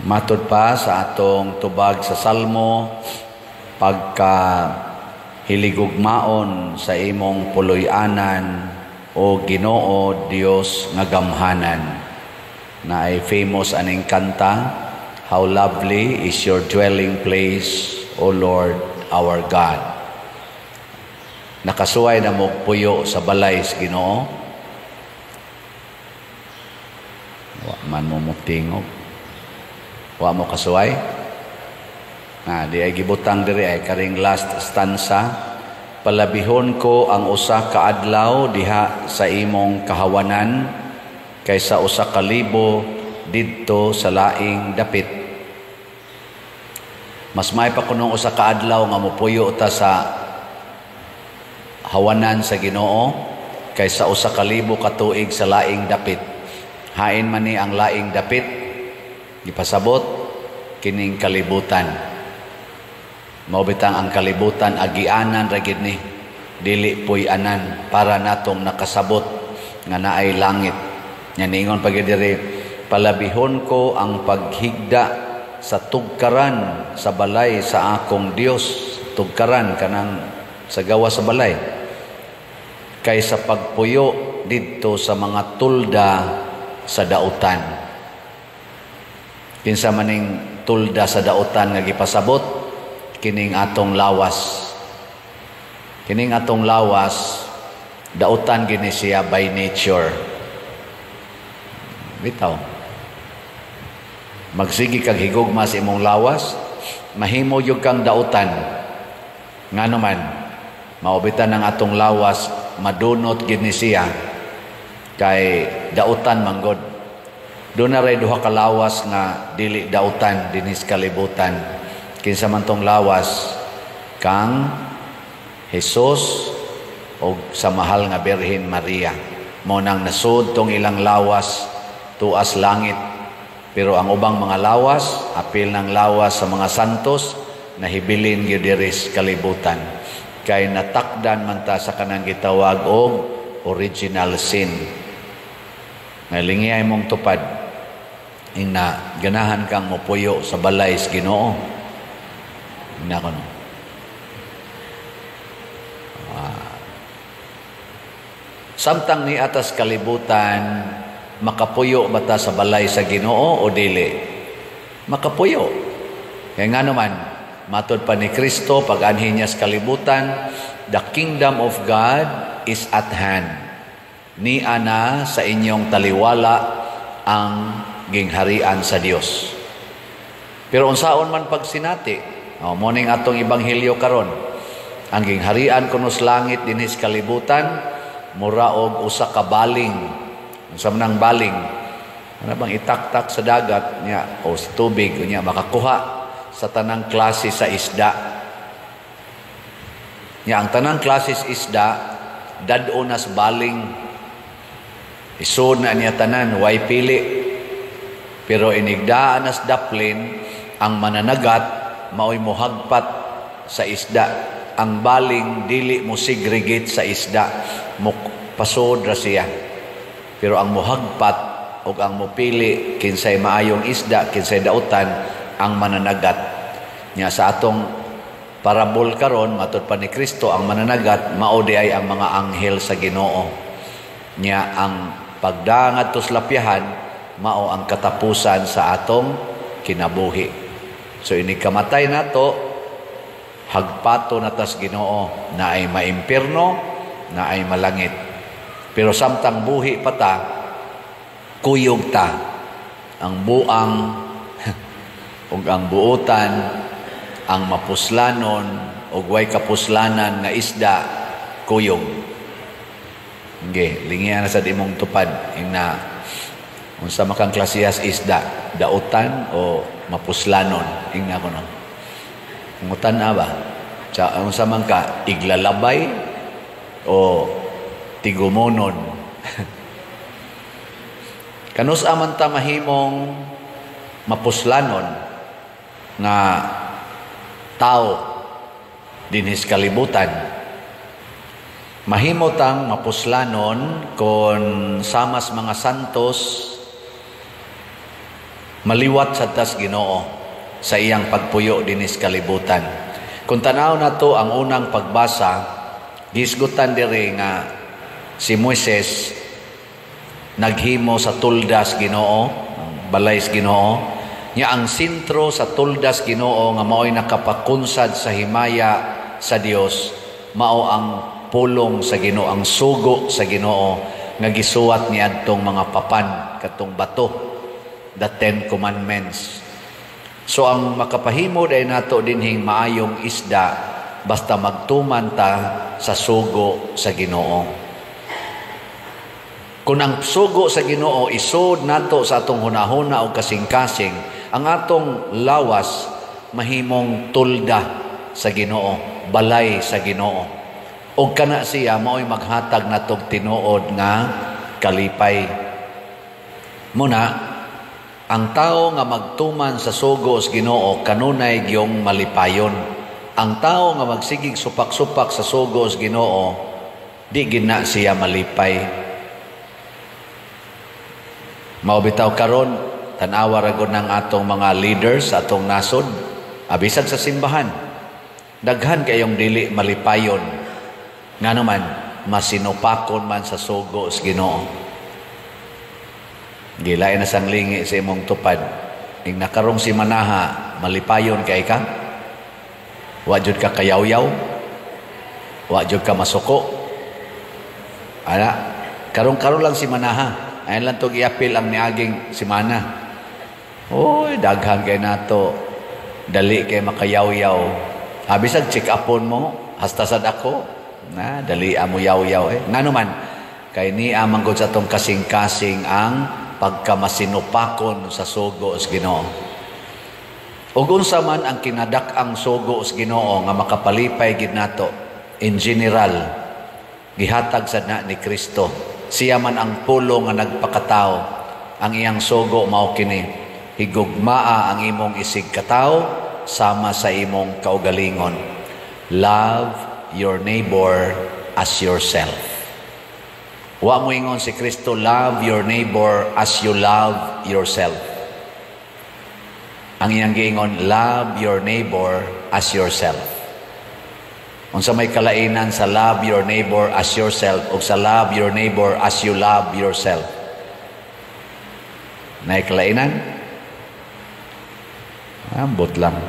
Matod pa sa atong tubag sa Salmo, pagka hiligugmaon sa imong puloy-anan o Ginoo Dios nga gamhanan, na ay famous aning kanta, "How lovely is your dwelling place, O Lord our God." Nakasuway na mo puyo sa balay sa Ginoo. Wa man mo mutingog. Wa mo kasuway. Di ay gibutang diri ay karing last stanza. Palabihon ko ang usa ka adlaw diha sa imong kahawanan kaysa usa ka libo didto sa laing dapit. Mas may pa kunong usa ka adlaw nga mopuyo ta sa hawanan sa Ginoo kaysa usa ka libo ka tuig sa laing dapit. Hain man ni ang laing dapit, ipasabot kining kalibutan. Maubitang ang kalibutan agianan ra gid ni, dili puy-anan para natong nakasabot nga naay langit. Nya niingon pa gid diri, palabihon ko ang paghigda sa tugkaran sa balay sa akong Dios. Tugkaran kanang sa gawa sa balay, kaysa pagpuyo didto sa mga tulda sa dautan. Kinsa maning tulda sa dautan nga gipasabot, kining atong lawas. Kining atong lawas, dautan gini siya by nature. Bitaw. Magsigi kag higugma sa imong lawas, mahimo yug kang dautan. Ngano man, maubitan ng atong lawas, madunot gini siya kay dautan manggod. Doon na ray duha ka lawas nga dili dautan dinis kalibutan. Kinsa man tong lawas, kang Jesus o sa mahal nga Birhen Maria. Mo nang nasud tong ilang lawas tuas langit. Pero ang ubang mga lawas, apil ng lawas sa mga santos, nahibilin gyud diri sa kalibutan. Kay natakdan man ta sa kanang gitawag og original sin. Nalingiyay mong tupad, ina ganahan kang mopuyo sa balay sa Ginoo. Ina ko no. Samtang ni atas kalibutan, makapuyo ba ta sa balay sa Ginoo o dili? Makapuyo. Kaya nga naman, matod pa ni Kristo, pag-anhin niya sa kalibutan, the kingdom of God is at hand. Ni ana sa inyong taliwala ang gingharian sa Dios. Pero unsaon man pag sinati, morning atong ibanghilyo karon, ang gingharian kuno sa langit dinhi sa kalibutan, mura og usa ka baling. Unsa man ang baling? Ano bang itaktak sa dagat niya o sa tubig niya makakuha sa tanang klase sa isda. Niya ang tanang klase sa isda dadto na sa baling. Isod na niya tanan, way pili. Pero inigdaan as daplin, ang mananagat, mao'y mohagpat sa isda. Ang baling, dili mo segregate sa isda. Pasod ra siya. Pero ang mohagpat, o ang mopili, kinsay maayong isda, kinsay dautan, ang mananagat. Nya sa atong parabol karon, matod pa ni Kristo, ang mananagat, maudi ay ang mga anghel sa Ginoo. Nya ang pagdangat to lapyahan, mao ang katapusan sa atong kinabuhi. So ini kamatay nato, hagpato na tas Ginoo, na ay maimpirno, na ay malangit. Pero samtang buhi pa ta, kuyog ta, ang buang ug ang buotan, ang mapuslanon ug way kapuslanan nga isda, kuyog. Okay, lingihan na sa dimong tupad na unsa makang klasiyas isda, dautan o mapuslanon. Ingna ko no. Ngutan na ba? Unsa man ka, iglalabay o tigumonon. Kanus aman ta mahimong mapuslanon nga tao dinhis kalibutan. Mahimotang mapuslanon kon samas mga santos Maliwat sa tas Ginoo sa iyang pagpuyo dinis kalibutan. Kung tanaw na to ang unang pagbasa, gisgutan diri nga si Moises naghimo sa tuldas Ginoo, balay sa Ginoo, nya ang sentro sa tuldas Ginoo nga mao'y nakapakunsad sa himaya sa Dios, mao ang pulong sa Ginoo, ang sugo sa Ginoo nga gisuwat niadtong mga papan katong bato, the Ten Commandments. So ang makapahimo dahil nato dinhing maayong isda basta magtuman ta sa sugo sa Ginoo. Kung ang sugo sa Ginoo isod nato sa atong hunahuna o kasing-kasing, ang atong lawas mahimong tulda sa Ginoo, balay sa Ginoo. O kana siya mao'y maghatag natong tinuod nga kalipay. Muna, ang tao nga magtuman sa sugo sa Ginoo kanunay gyung malipayon. Ang tao nga magsigig supak-supak sa sugo sa Ginoo, di gina siya malipay. Maubitaw karon, tanawa ra gud ng atong mga leaders sa atong nasod, abisag sa simbahan. Daghan kayong dili malipayon. Nga naman, masinupakon man sa sugo sa Ginoo. Gilay na sang lingi sa imong tupad. Ing nakarong si manaha, malipayon kay ka. Wa jud ka kayaw-yaw. Wa jud ka masuko. Ana, karong-karong lang si manaha. Ayan lang to giapil ang niaging si mana. Oy, daghan kay nato. Dali kay makayaw-yaw. Bisag check upon mo, hastasad ako. Na, dali mo yaw-yaw eh. Nga naman, kay ni amang gud sa tong kasing-kasing ang pagkamasinupakon sa sugo sa Ginoo. Ug unsa man ang kinadak-ang sugo sa Ginoo nga makapalipay gid nato, in general gihatag sad na ni Kristo. Siya man ang pulo nga nagpakatao. Ang iyang sugo mao kini, higugmaa ang imong isig katao sama sa imong kaugalingon. Love your neighbor as yourself. Wa mo ingon si Kristo, love your neighbor as you love yourself. Ang iyang giingon, love your neighbor as yourself. Unsa may kalainan sa love your neighbor as yourself o sa love your neighbor as you love yourself? Nay kalainan? Ambot lang.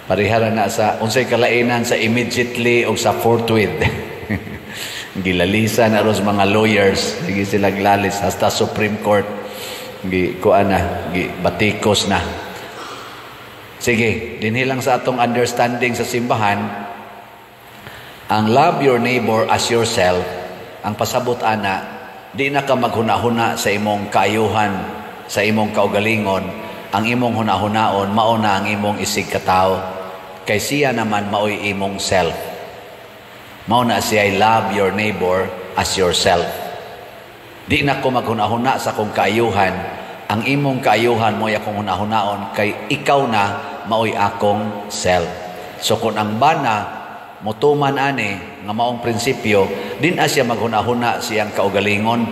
Parihara na sa unsay kalainan sa immediately o sa forthwith. Gilalisa na ros mga lawyers, sige sila glalis hasta Supreme Court, kuana, batikos na. Sige, dinhi lang sa atong understanding sa simbahan, ang love your neighbor as yourself, ang pasabot ana, di na ka maghuna-huna sa imong kaayuhan, sa imong kaugalingon, ang imong hunahunaon, mauna ang imong isig katao, kay siya naman maoy imong self. Mauna siya, love your neighbor as yourself. Di na ko maghunahuna sa kong kaayuhan. Ang imong kaayuhan mo akong hunahunaon kay ikaw na maoy akong self. So kung ang bana mutuman ani nga maong prinsipyo, din siya maghunahuna siyang kaugalingon,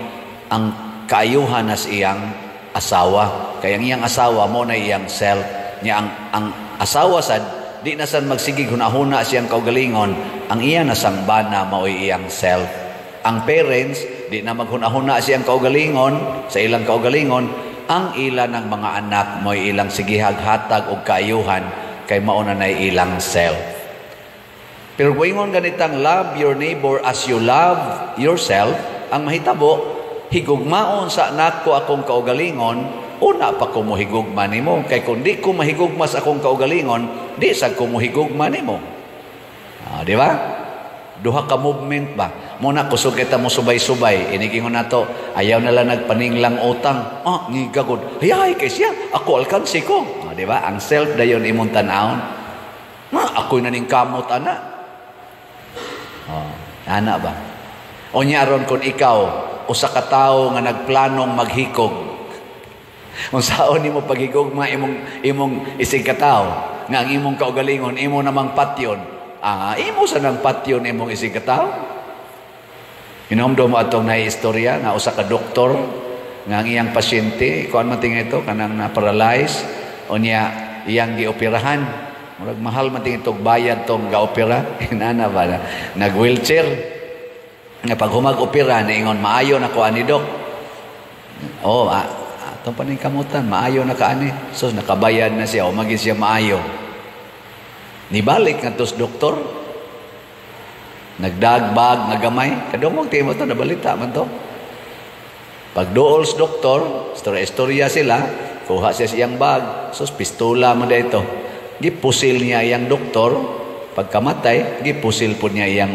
ang kaayuhan na siyang asawa. Kaya ang iyang asawa mo na iyang self. Niya ang asawa sad di na san magsigig hunahuna siyang kaugalingon, ang iya na sang bana maoy iyang self. Ang parents di na maghunahuna siyang kaugalingon sa ilang kaugalingon, ang ila ng mga anak mo'y ilang sigihag hatag og kaayuhan kay mauna na ilang self. Pero kung ganitang love your neighbor as you love yourself, ang mahitabo, higugmaon sa anak ko akong kaugalingon, una pa ko mohigugma nimo. Kay kung di ko mahigugma sa akong kaugalingon, di sa ko mohigugma nimo. Di ba? Duha ka movement ba? Muna kusog kita mo subay-subay. Inigingon nato, ayaw nala nagpaninglang utang. Ngigagod. Hayay kay siya, ako alkansi ko. Di ba? Ang self dayon imong tanawon. Ako'y naning kamot, ana. Ana ba? O niya ron kung ikaw, usa ka tawo nga nagplanong maghikog. Kung saan nimo paghigugma imong isig ka tawo, nga ang imong kaugalingon, imo namang patyon. Imo sa nang patyon imong isig ka tawo. Inomdo mo atong na istorya na usa ka doktor nga ang iyang pasyente kuan man ting ito kanang na-paralyze o niya iyang gioperahan. Murag mahal man ting itog bayad tong gaopera. Inana ba na nag-wheelchair. Nga pag humag-opera niingon maayo na ko ani dok. Oh, atong paning kamutan maayo na kaani. So nakabayad na siya o magin siya maayo. Nibalik nga tos doktor. Nagdagbag nga gamay. Kadungog ti mo to nabalita man to. Pag dools doktor, istorya sila, kuha siya siyang bag. So pistola man dito. Gipusil niya iyang doktor, pagkamatay, gipusil po niya iyang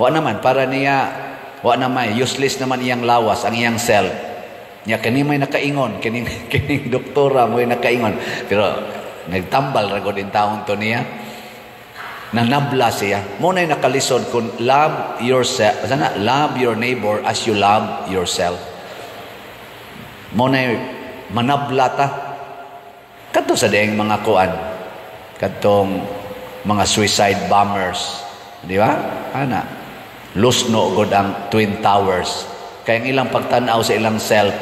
wa naman, para niya, wa naman, useless naman iyang lawas, ang iyang cell. Niya, kani may nakaingon, kining doktora may nakaingon. Pero, nagtambal ragod in taon to niya, nanabla siya. Muna'y nakalisod kung love yourself, love your neighbor as you love yourself. Muna'y manabla ta. Kato sa daing mga kuan, katong mga suicide bombers, di ba? Ana, lusno god ang Twin Towers. Kaya ang ilang pagtanaw sa ilang self,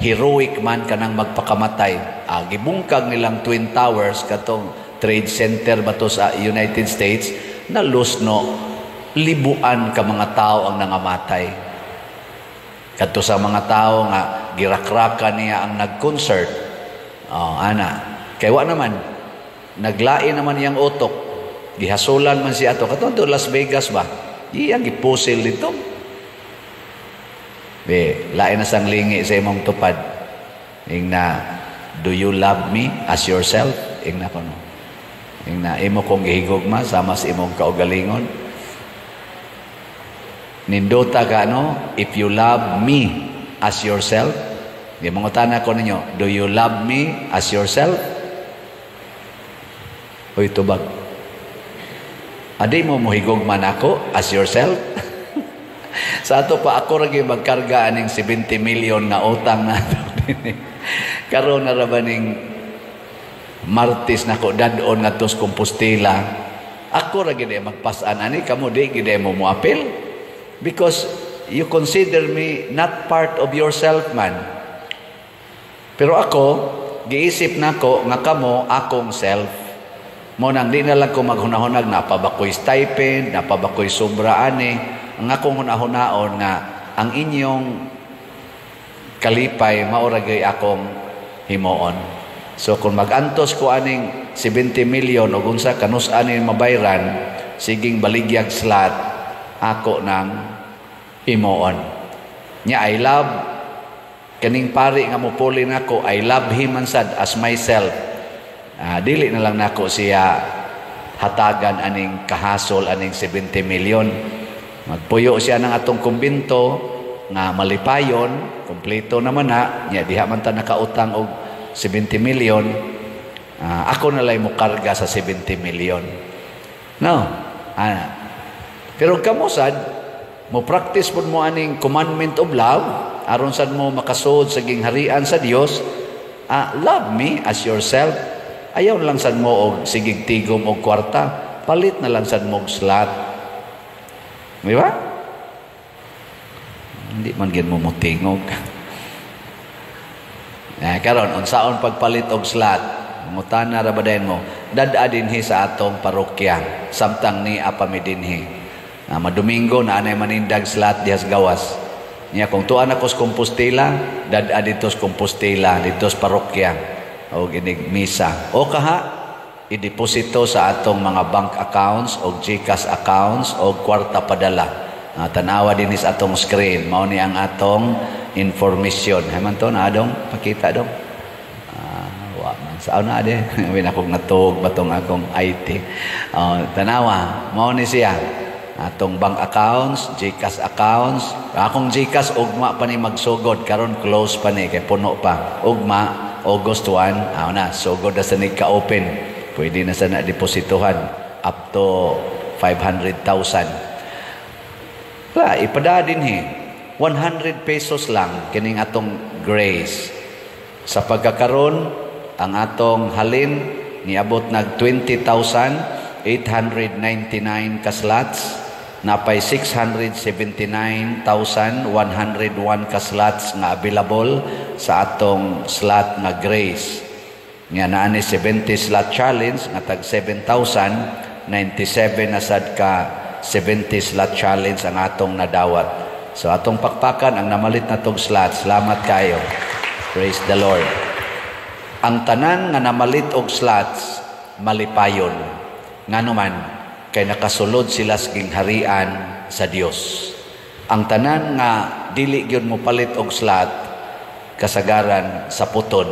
heroic man kanang magpakamatay. Gibungkag nilang Twin Towers, katong Trade Center ba to sa United States, na lusno, libuan ka mga tao ang nangamatay. Kato sa mga tao nga, girakrakan niya ang nag-concert. Ana, kaya wa naman, naglain naman iyang utok, gihasulan man siya ato. Katong to Las Vegas ba? Iyang gipusil dito. Lain na sang lingi sa imong tupad. Ing na, do you love me as yourself? Ing na kono. Ing na, imo kong gihigugma, sama sa imong kaugalingon. Nindota ka, if you love me as yourself, di mangutana ko ninyo, do you love me as yourself? Uy, tubag. Adi mo muhigugman ako as yourself? Sa ato pa ako ragi magkarga aning 70 million na utang na ito. Karoon na rabaning Martis na ko dadon nga tos Compostela. Ako ragi di magpasan ani kamo di gid mo moapil because you consider me not part of yourself man. Pero ako giisip nako nga kamo akong self. Mo nang di na lang ko maghunahunag napabakoy stipend, napabakoy sobra ani. Ang akong hunahunaon nga ang inyong kalipay mauragay akong himuon. So kung magantos ko aning 70 million o kung sa kanus aning mabayran, siging baligyag slot ako ng himuon. Nya I love kaning pari nga mupulin ako, I love him man sad as myself. Dili na lang nako siya hatagan aning kahasol aning 70 million. Magpuyo siya ng atong kumbinto nga malipayon, kompleto naman na, nya diha man ta nakautang og 70 million. Ako na lang mo karga sa 70 million. No. Pero kamo sad mo practice pud mo aning commandment of love aron sad mo makasud sa gingharian sa Dios. Love me as yourself. Ayaw lang sad mo og sigig tigom og kwarta, palit na lang sad mo og slot. Di ba? Hindi man gid mo mutingog. Karon unsaon pagpalit og slot? Mutana ra badayon mo. Dad-a dinhi sa atong parokya, samtang ni apami dinhi. Madomingo na anay manindag slot dihas gawas. Nya kung tuan ako sa Compostela, dad-a dito sa Compostela, dito sa parokya. O ginig misa o kaha ideposito sa atong mga bank accounts o GCash accounts o kwarta padala. Tanawa din sa atong screen mao ni ang atong information. Hayman to na adong pakita dong. Wa man sao na ade wala akong natug batong akong IT. Tanawa mao ni siya atong bank accounts, GCash accounts. Akong GCash ugma pa ni magsugod karon close pa ni kay puno pa. Ugma August 1, na, so good na sa nagka-open. Pwede na sa na-depositohan up to 500,000. Ipada din 100 pesos lang kining atong grace. Sa pagkakaroon, ang atong halin niabot nag 20,899 ka slots. napay 679,101 ka slots nga available sa atong slot nga Grace. Nga naani 70 slot challenge nga tag 7,000, 97 na sad ka 70 slot challenge ang atong nadawat. So atong pakpakan ang namalit na tong slot. Salamat kayo. Praise the Lord. Ang tanan nga namalit og slots malipayon. Nganuman kay nakasulod sila sa gingharian sa Dios. Ang tanan nga dili gyud mo palit og slot kasagaran sa puton.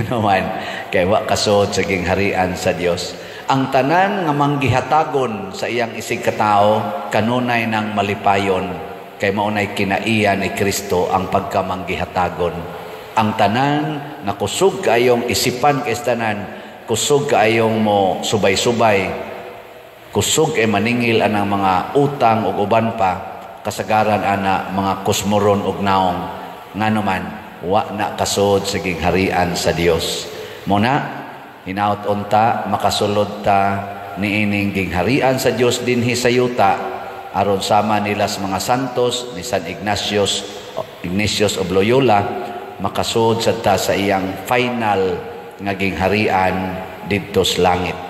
Naman kay wa kasud sa gingharian sa Dios. Ang tanan nga manggihatagon sa iyang isig katao kanunay ng malipayon kay maunay kinaiya ni Kristo ang pagkamanggihatagon. Ang tanan nga kusog kaayong isipan kay tanan, kusog kaayong mo subay-subay, kusog ay maningil anang mga utang ug uban pa kasagaran ana mga kusmoron ug naong nganuman wa na kasud sa gingharian sa Dios. Muna hinaut unta makasulod ta niining gingharian sa Dios dinhi sa yuta aron sama nila sa mga santos ni San Ignatius of Loyola makasud sa ta sa iyang final nga gingharian didto sa langit.